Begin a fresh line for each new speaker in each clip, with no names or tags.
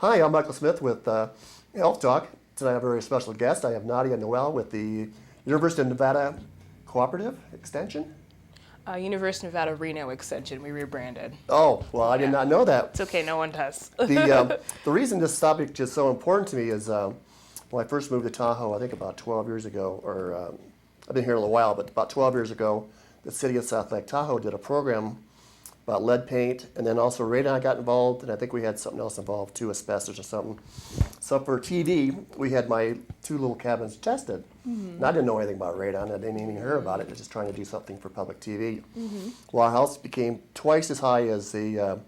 Hi, I'm Michael Smith with Health Talk. Tonight I have a very special guest. I have Nadia Noel with the University of Nevada Cooperative Extension.
University of Nevada Reno Extension. We rebranded.
Oh, well, I did not know that.
It's okay, no one does.
The reason this subject is so important to me is when I first moved to Tahoe, I think about 12 years ago, or I've been here a little while, but about 12 years ago, the city of South Lake Tahoe did a program about lead paint, and then also radon got involved, and I think we had something else involved too, asbestos or something. So for TV, we had my two little cabins tested. And I didn't know anything about radon. I didn't even hear about it. I was just trying to do something for public TV. Well, our house became twice as high as the,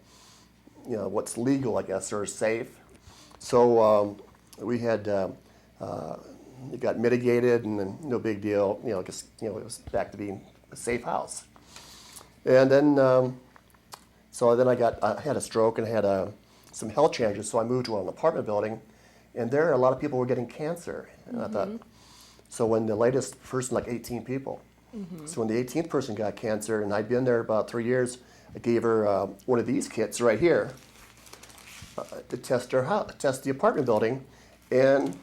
what's legal, I guess, or safe. So we had, it got mitigated, and then no big deal. It was back to being a safe house. And then, so then I had a stroke and I had some health changes. So I moved to an apartment building, and there a lot of people were getting cancer. And I thought, so when the latest person, like 18 people. So when the 18th person got cancer, and I'd been there about 3 years, I gave her one of these kits right here to test the apartment building, and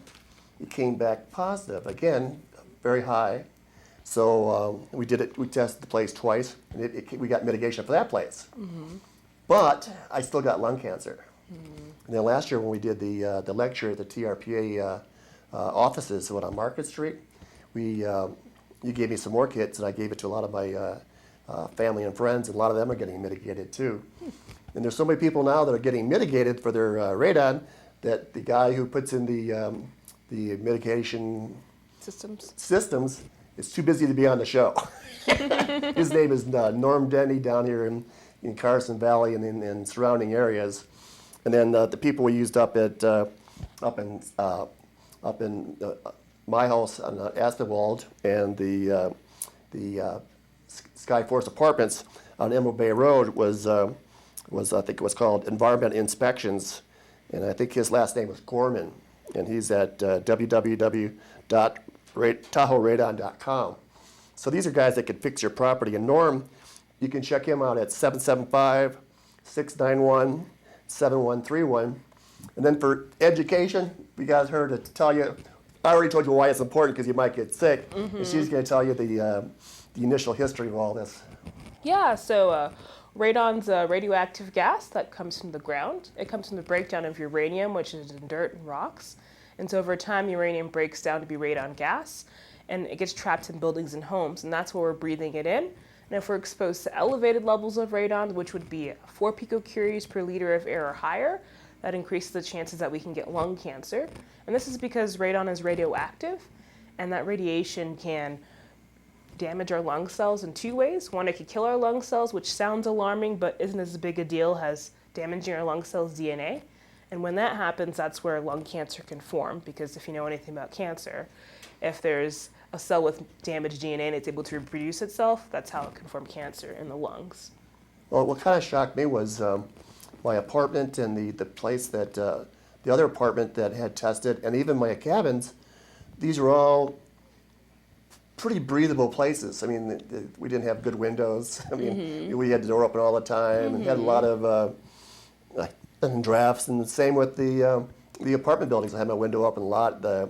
it came back positive again, very high. So we tested the place twice, and we got mitigation for that place. But I still got lung cancer. And then last year when we did the lecture at the TRPA offices on Market Street, you gave me some more kits, and I gave it to a lot of my family and friends, and a lot of them are getting mitigated too. And there's so many people now that are getting mitigated for their radon that the guy who puts in the mitigation systems is too busy to be on the show. His name is Norm Denny down here in Carson Valley and in surrounding areas. And then the people we used up in my house on Aspenwald and the Skyforce Apartments on Emerald Bay Road was I think it was called Environment Inspections, and I think his last name was Gorman, and he's at www.tahoeradon.com. So these are guys that can fix your property. And Norm, you can check him out at 775-691-7131. And then for education, we got her to tell you, I already told you why it's important because you might get sick, and she's going to tell you the initial history of all this.
Yeah, so radon's a radioactive gas that comes from the ground. It comes from the breakdown of uranium, which is in dirt and rocks. And so over time, uranium breaks down to be radon gas, and it gets trapped in buildings and homes, and that's where we're breathing it in. And if we're exposed to elevated levels of radon, which would be 4 picocuries per liter of air or higher, that increases the chances that we can get lung cancer. And this is because radon is radioactive, and that radiation can damage our lung cells in 2 ways. One, it could kill our lung cells, which sounds alarming, but isn't as big a deal as damaging our lung cells' DNA. And when that happens, that's where lung cancer can form, because if you know anything about cancer, if there's a cell with damaged DNA and it's able to reproduce itself, that's how it can form cancer in the lungs.
Well, what kind of shocked me was my apartment and the place that, the other apartment that had tested, and even my cabins, these were all pretty breathable places. I mean, we didn't have good windows. I mean, we had the door open all the time, and had a lot of drafts, and the same with the apartment buildings. I had my window open a lot. The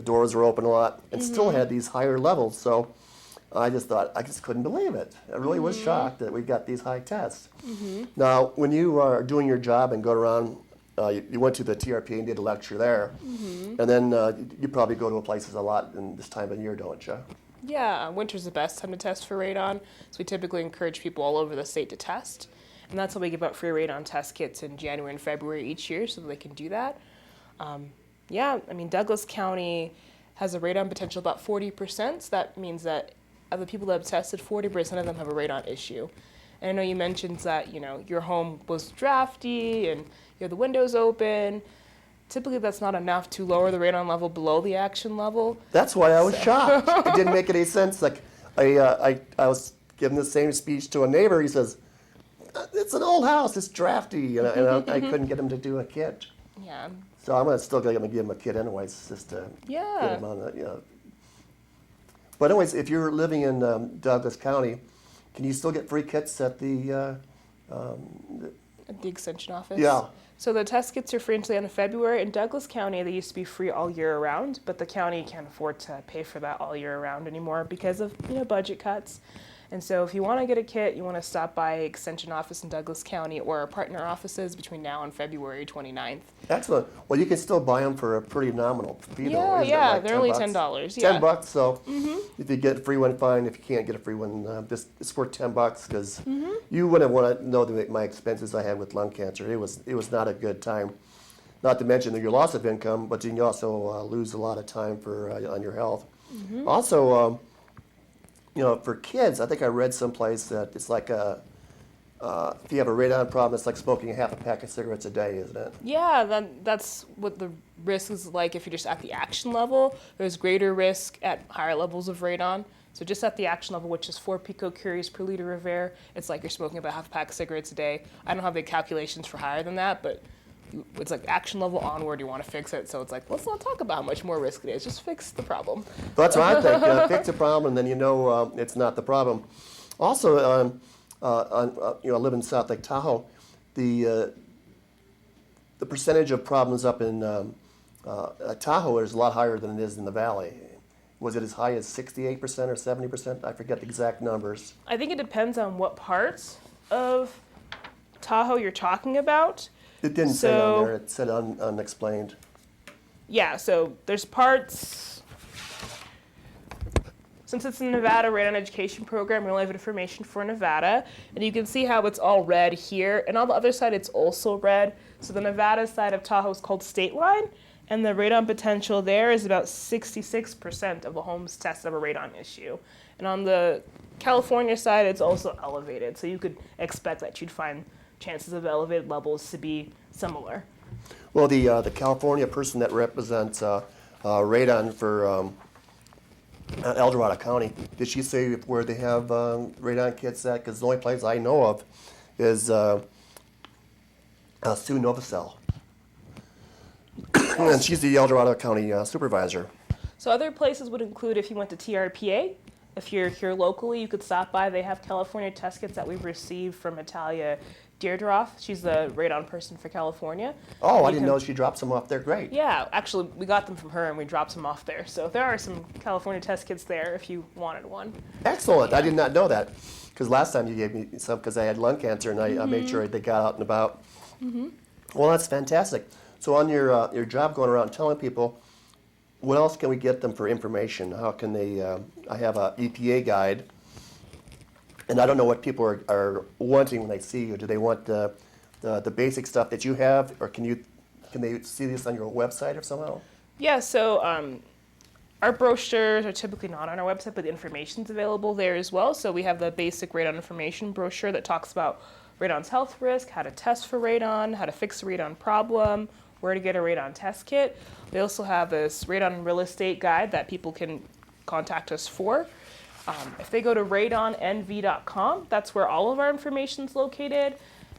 doors were open a lot, and still had these higher levels. So I just couldn't believe it. I really was shocked that we got these high tests. Now, when you are doing your job and go around, you went to the TRP and did a lecture there, and then you probably go to places a lot in this time of year, don't you?
Yeah, winter's the best time to test for radon, so we typically encourage people all over the state to test. And that's why we give out free radon test kits in January and February each year so that they can do that. Douglas County has a radon potential about 40%. So that means that of the people that have tested, 40% of them have a radon issue. And I know you mentioned that, your home was drafty and you have the windows open. Typically, that's not enough to lower the radon level below the action level.
That's why I was shocked. It didn't make any sense. Like, I was giving the same speech to a neighbor. He says, "It's an old house. It's drafty," and I couldn't get him to do a kit.
Yeah.
So I'm still going to give him a kit anyways, just to get him on the. But anyways, if you're living in Douglas County, can you still get free kits at the
at the extension office.
Yeah.
So the test kits are free until the end of February. In Douglas County, they used to be free all year around, but the county can't afford to pay for that all year around anymore because of budget cuts. And so if you want to get a kit, you want to stop by Extension office in Douglas County or our partner offices between now and February 29th.
Excellent. Well, you can still buy them for a pretty nominal fee, though.
Yeah,
Isn't it,
yeah,
like
they're only
$10?
$10. Yeah.
$10. So if you get a free one, fine. If you can't get a free one, it's worth $10 because you wouldn't want to know my expenses I had with lung cancer. It was not a good time. Not to mention your loss of income, but you can also lose a lot of time on your health. Also, for kids, I think I read someplace that it's like if you have a radon problem, it's like smoking half a pack of cigarettes a day, isn't it?
Yeah, that's what the risk is like if you're just at the action level. There's greater risk at higher levels of radon. So just at the action level, which is 4 picocuries per liter of air, it's like you're smoking about half a pack of cigarettes a day. I don't have the calculations for higher than that, but it's like action level onward, you want to fix it. So it's like, let's not talk about how much more risk it is. Just fix the problem.
That's what I think. Fix the problem, and then it's not the problem. Also, I live in South Lake Tahoe. The percentage of problems up in Tahoe is a lot higher than it is in the valley. Was it as high as 68% or 70%? I forget the exact numbers.
I think it depends on what parts of Tahoe you're talking about.
It didn't say on there. It said unexplained.
Yeah, so there's parts. Since it's a Nevada radon education program, we only have information for Nevada. And you can see how it's all red here. And on the other side, it's also red. So the Nevada side of Tahoe is called State Line. And the radon potential there is about 66% of the homes tested have a radon issue. And on the California side, it's also elevated. So you could expect that you'd find chances of elevated levels to be similar.
Well, the California person that represents radon for El Dorado County, did she say where they have radon kits at? Because the only place I know of is Sue Novacell. And she's the El Dorado County supervisor.
So other places would include if you went to TRPA. If you're here locally, you could stop by. They have California test kits that we've received from Natalia Deirdroff. She's the radon person for California.
Oh, I didn't know she dropped some off there. Great.
Yeah, actually, we got them from her and we dropped some off there. So there are some California test kits there if you wanted one.
Excellent. I did not know that. Because last time you gave me some because I had lung cancer and I made sure they got out and about. Well, that's fantastic. So on your job going around telling people, what else can we get them for information? How can they, I have a EPA guide, and I don't know what people are wanting when they see you. Do they want the basic stuff that you have, or can they see this on your website or somehow?
Yeah, so our brochures are typically not on our website, but the information's available there as well. So we have the basic radon information brochure that talks about radon's health risk, how to test for radon, how to fix the radon problem, where to get a radon test kit. We also have this radon real estate guide that people can contact us for. If they go to radonnv.com, that's where all of our information is located.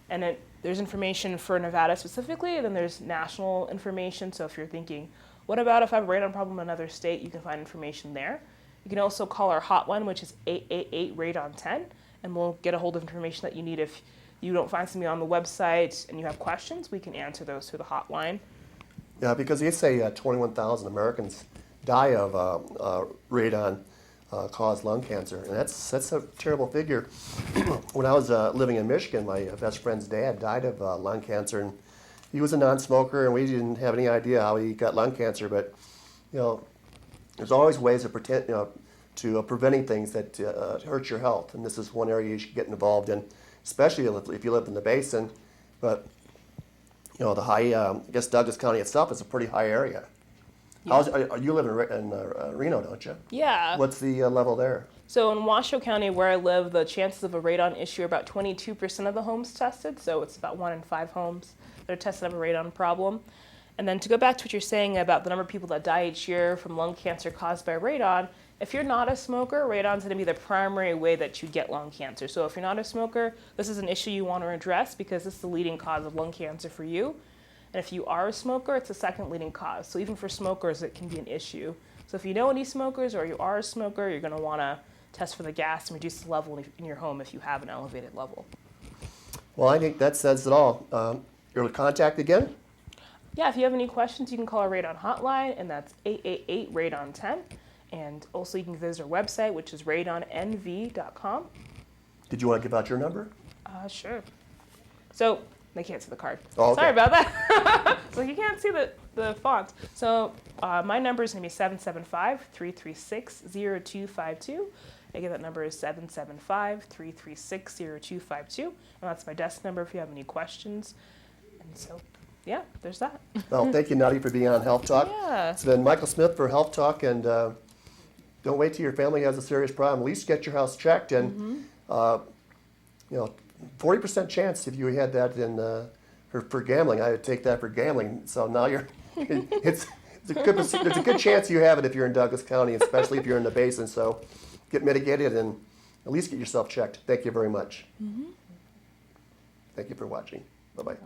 And there's information for Nevada specifically, and then there's national information. So if you're thinking, what about if I have a radon problem in another state, you can find information there. You can also call our hotline, which is 888-RADON10, and we'll get a hold of information that you need. If you don't find something on the website and you have questions, we can answer those through the hotline.
Yeah, because they say 21,000 Americans die of radon caused lung cancer, and that's a terrible figure. When I was living in Michigan, my best friend's dad died of lung cancer, and he was a non-smoker, and we didn't have any idea how he got lung cancer. But there's always ways of preventing things that hurt your health, and this is one area you should get involved in, especially if you live in the basin. But the high, I guess Douglas County itself is a pretty high area. Yeah. You live in Reno, don't you?
Yeah.
What's the level there?
So in Washoe County, where I live, the chances of a radon issue are about 22% of the homes tested. So it's about 1 in 5 homes that are tested have a radon problem. And then to go back to what you're saying about the number of people that die each year from lung cancer caused by radon, if you're not a smoker, radon's going to be the primary way that you get lung cancer. So if you're not a smoker, this is an issue you want to address because this is the leading cause of lung cancer for you. And if you are a smoker, it's the second leading cause. So even for smokers, it can be an issue. So if you know any smokers or you are a smoker, you're going to want to test for the gas and reduce the level in your home if you have an elevated level.
Well, I think that says it all. Your contact again?
Yeah, if you have any questions, you can call our Radon hotline, and that's 888-RADON-10. And also you can visit our website, which is radonnv.com.
Did you want to give out your number?
Sure. So, they can't see the card.
Oh, okay.
Sorry about that. So you can't see the font. So my number is going to be 775-336-0252. Again, that number is 775-336-0252. And that's my desk number if you have any questions. And so, yeah, there's that.
Well, thank you, Nadia, for being on Health Talk.
Yeah.
It's been Michael Smith for Health Talk, and don't wait till your family has a serious problem. At least get your house checked, and 40% chance if you had that in for gambling. I would take that for gambling. So now you're there's a good chance you have it if you're in Douglas County, especially if you're in the basin. So get mitigated and at least get yourself checked. Thank you very much. Thank you for watching. Bye-bye.